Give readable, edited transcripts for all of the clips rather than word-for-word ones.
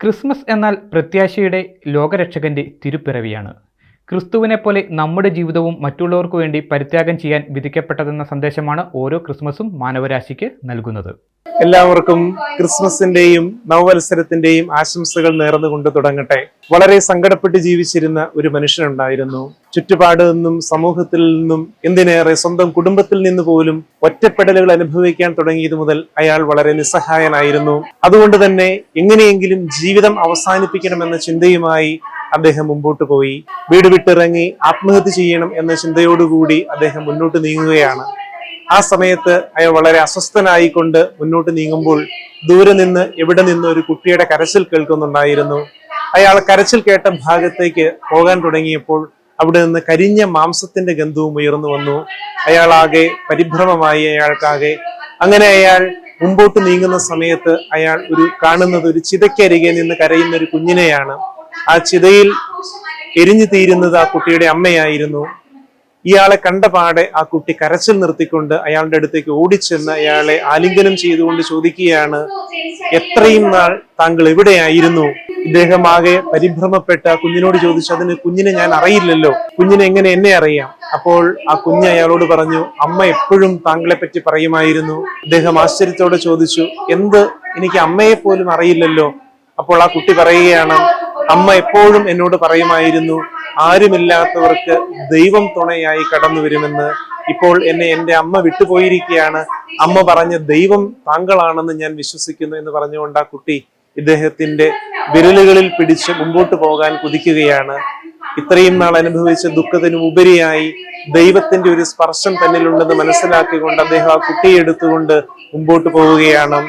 Christmas എന്നാൽ പ്രത്യാശയുടെ ലോകരക്ഷകന്റെ തിരുപ്പിറവിയാണ്. ക്രിസ്തുവിനെപ്പോലെ നമ്മുടെ ജീവിതവും മറ്റുള്ളവർക്കു വേണ്ടി പരിത്യാഗം ചെയ്യാൻ വിധിക്കപ്പെട്ടതെന്ന സന്ദേശമാണ് ഓരോ ക്രിസ്മസും മാനവരാശിക്ക് നൽകുന്നത്. എല്ലാവർക്കും ക്രിസ്മസിന്റെയും നവവത്സരത്തിന്റെയും ആശംസകൾ നേർന്നുകൊണ്ട് തുടങ്ങട്ടെ. വളരെ സങ്കടപ്പെട്ട് ജീവിച്ചിരുന്ന ഒരു മനുഷ്യനുണ്ടായിരുന്നു. ചുറ്റുപാട് നിന്നും സമൂഹത്തിൽ നിന്നും എന്തിനേറെ സ്വന്തം കുടുംബത്തിൽ നിന്ന് പോലും ഒറ്റപ്പെടലുകൾ അനുഭവിക്കാൻ തുടങ്ങിയത് മുതൽ അയാൾ വളരെ നിസ്സഹായനായിരുന്നു. അതുകൊണ്ട് തന്നെ എങ്ങനെയെങ്കിലും ജീവിതം അവസാനിപ്പിക്കണമെന്ന ചിന്തയുമായി അദ്ദേഹം മുമ്പോട്ട് പോയി. വീട് വിട്ടിറങ്ങി ആത്മഹത്യ ചെയ്യണം എന്ന ചിന്തയോടുകൂടി അദ്ദേഹം മുന്നോട്ട് നീങ്ങുകയാണ്. ആ സമയത്ത് അയാൾ വളരെ അസ്വസ്ഥനായിക്കൊണ്ട് മുന്നോട്ട് നീങ്ങുമ്പോൾ ദൂരെ നിന്ന് എവിടെ നിന്ന് ഒരു കുട്ടിയുടെ കരച്ചിൽ കേൾക്കുന്നുണ്ടായിരുന്നു. അയാൾ കരച്ചിൽ കേട്ട ഭാഗത്തേക്ക് പോകാൻ തുടങ്ങിയപ്പോൾ അവിടെ നിന്ന് കരിഞ്ഞ മാംസത്തിന്റെ ഗന്ധവും ഉയർന്നു വന്നു. അയാളാകെ പരിഭ്രമമായി. അങ്ങനെ അയാൾ മുമ്പോട്ട് നീങ്ങുന്ന സമയത്ത് അയാൾ കാണുന്നത് ഒരു ചിതയ്ക്കരികെ നിന്ന് കരയുന്ന ഒരു കുഞ്ഞിനെയാണ്. ആ ചിതയിൽ എരിഞ്ഞു തീരുന്നത് ആ കുട്ടിയുടെ അമ്മയായിരുന്നു. ഇയാളെ കണ്ടപാടെ ആ കുട്ടി കരച്ചിൽ നിർത്തിക്കൊണ്ട് അയാളുടെ അടുത്തേക്ക് ഓടിച്ചെന്ന് അയാളെ ആലിംഗനം ചെയ്തുകൊണ്ട് ചോദിക്കുകയാണ്, എത്രയും നാൾ താങ്കൾ എവിടെയായിരുന്നു? ഇദ്ദേഹം ആകെ പരിഭ്രമപ്പെട്ട ആ കുഞ്ഞിനോട് ചോദിച്ചു, അതിന് കുഞ്ഞിനെ ഞാൻ അറിയില്ലല്ലോ, കുഞ്ഞിനെ എങ്ങനെ എന്നെ അറിയാം? അപ്പോൾ ആ കുഞ്ഞ് അയാളോട് പറഞ്ഞു, അമ്മ എപ്പോഴും താങ്കളെ പറ്റി പറയുമായിരുന്നു. ഇദ്ദേഹം ആശ്ചര്യത്തോടെ ചോദിച്ചു, എന്ത്, എനിക്ക് അമ്മയെ പോലും അറിയില്ലല്ലോ? അപ്പോൾ ആ കുട്ടി പറയുകയാണ്, അമ്മ എപ്പോഴും എന്നോട് പറയുമായിരുന്നു, ആരുമില്ലാത്തവർക്ക് ദൈവം തുണയായി കടന്നു വരുമെന്ന്. ഇപ്പോൾ എന്നെ എൻ്റെ അമ്മ വിട്ടുപോയിരിക്കുകയാണ്. അമ്മ പറഞ്ഞ ദൈവം താങ്കളാണെന്ന് ഞാൻ വിശ്വസിക്കുന്നു എന്ന് പറഞ്ഞുകൊണ്ട് ആ കുട്ടി ഇദ്ദേഹത്തിന്റെ വിരലുകളിൽ പിടിച്ച് മുമ്പോട്ട് പോകാൻ കുതിക്കുകയാണ്. ഇത്രയും നാൾ അനുഭവിച്ച ദുഃഖത്തിന് ഉപരിയായി ദൈവത്തിന്റെ ഒരു സ്പർശം തന്നിലുണ്ടെന്ന് മനസ്സിലാക്കിക്കൊണ്ട് അദ്ദേഹം ആ കുട്ടിയെ എടുത്തുകൊണ്ട് മുമ്പോട്ട് പോവുകയാണ്.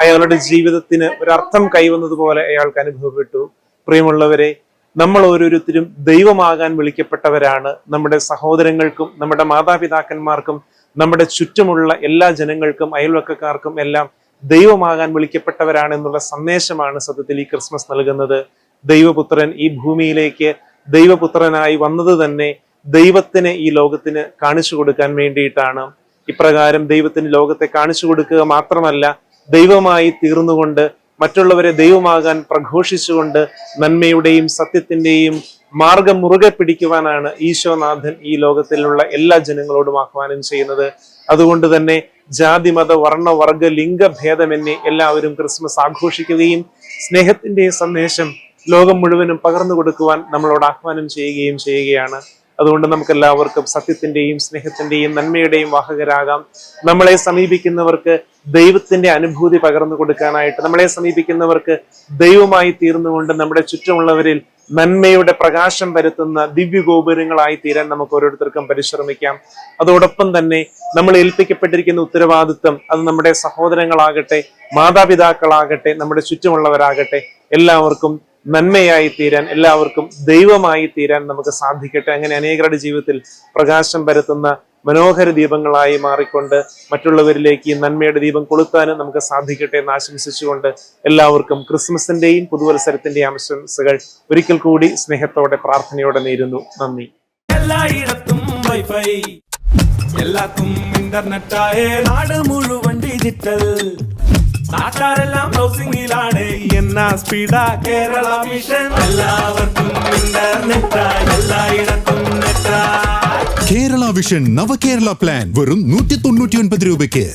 അയാളുടെ ജീവിതത്തിന് ഒരർത്ഥം കൈവന്നതുപോലെ അയാൾക്ക് അനുഭവപ്പെട്ടു. പ്രിയമുള്ളവരെ, നമ്മൾ ഓരോരുത്തരും ദൈവമാകാൻ വിളിക്കപ്പെട്ടവരാണ്. നമ്മുടെ സഹോദരങ്ങൾക്കും നമ്മുടെ മാതാപിതാക്കന്മാർക്കും നമ്മുടെ ചുറ്റുമുള്ള എല്ലാ ജനങ്ങൾക്കും അയൽവക്കക്കാർക്കും എല്ലാം ദൈവമാകാൻ വിളിക്കപ്പെട്ടവരാണ് എന്നുള്ള സന്ദേശമാണ് സത്യത്തിൽ ഈ ക്രിസ്മസ് നൽകുന്നത്. ദൈവപുത്രൻ ഈ ഭൂമിയിലേക്ക് ദൈവപുത്രനായി വന്നത് തന്നെ ദൈവത്തിന് ഈ ലോകത്തിന് കാണിച്ചു കൊടുക്കാൻ വേണ്ടിയിട്ടാണ്. ഇപ്രകാരം ദൈവത്തിന് ലോകത്തെ കാണിച്ചു കൊടുക്കുക മാത്രമല്ല, ദൈവമായി തീർന്നുകൊണ്ട് മറ്റുള്ളവരെ ദൈവമാകാൻ പ്രഘോഷിച്ചുകൊണ്ട് നന്മയുടെയും സത്യത്തിന്റെയും മാർഗം മുറുകെ പിടിക്കുവാനാണ് ഈശോനാഥൻ ഈ ലോകത്തിലുള്ള എല്ലാ ജനങ്ങളോടും ആഹ്വാനം ചെയ്യുന്നത്. അതുകൊണ്ട് തന്നെ ജാതി മത വർണ്ണ വർഗ ലിംഗഭേദമെന്നെ എല്ലാവരും ക്രിസ്മസ് ആഘോഷിക്കുകയും സ്നേഹത്തിന്റെ സന്ദേശം ലോകം മുഴുവനും പകർന്നു കൊടുക്കുവാൻ നമ്മളോട് ആഹ്വാനം ചെയ്യുകയാണ്. അതുകൊണ്ട് നമുക്ക് എല്ലാവർക്കും സത്യത്തിന്റെയും സ്നേഹത്തിന്റെയും നന്മയുടെയും വാഹകരാകാം. നമ്മളെ സമീപിക്കുന്നവർക്ക് ദൈവത്തിന്റെ അനുഭൂതി പകർന്നു കൊടുക്കാനായിട്ട്, നമ്മളെ സമീപിക്കുന്നവർക്ക് ദൈവമായി തീർന്നുകൊണ്ട് നമ്മുടെ ചുറ്റുമുള്ളവരിൽ നന്മയുടെ പ്രകാശം വരുത്തുന്ന ദിവ്യഗോപുരങ്ങളായി തീരാൻ നമുക്ക് ഓരോരുത്തർക്കും പരിശ്രമിക്കാം. അതോടൊപ്പം തന്നെ നമ്മൾ ഏൽപ്പിക്കപ്പെട്ടിരിക്കുന്ന ഉത്തരവാദിത്വം, അത് നമ്മുടെ സഹോദരങ്ങളാകട്ടെ, മാതാപിതാക്കളാകട്ടെ, നമ്മുടെ ചുറ്റുമുള്ളവരാകട്ടെ, എല്ലാവർക്കും നന്മയായി തീരാൻ, എല്ലാവർക്കും ദൈവമായി തീരാൻ നമുക്ക് സാധിക്കട്ടെ. അങ്ങനെ അനേകരുടെ ജീവിതത്തിൽ പ്രകാശം പരത്തുന്ന മനോഹര ദീപങ്ങളായി മാറിക്കൊണ്ട് മറ്റുള്ളവരിലേക്ക് ഈ നന്മയുടെ ദീപം കൊളുത്താനും നമുക്ക് സാധിക്കട്ടെ എന്ന് ആശംസിച്ചുകൊണ്ട് എല്ലാവർക്കും ക്രിസ്മസിന്റെയും പുതുവത്സരത്തിന്റെയും ആശംസകൾ ഒരിക്കൽ കൂടി സ്നേഹത്തോടെ പ്രാർത്ഥനയോടെ നേരുന്നു. നന്ദി. എല്ലായിടത്തും വൈഫൈ, എല്ലാത്തും ഇന്റർനെറ്റായേ, നാട് മുഴുവൻ ഡിജിറ്റൽ, നാട്ടാരെല്ലാം ബ്രൗസിംഗിലാണ്. എന്നാ സ്പീഡാ കേരള മിഷൻ, എല്ലാവർക്കും ഇന്റർനെറ്റാ, എല്ലായിടത്തും നെറ്റാ. കേരള വിഷൻ നവകേരള പ്ലാൻ വെറും 199 രൂപയ്ക്ക്.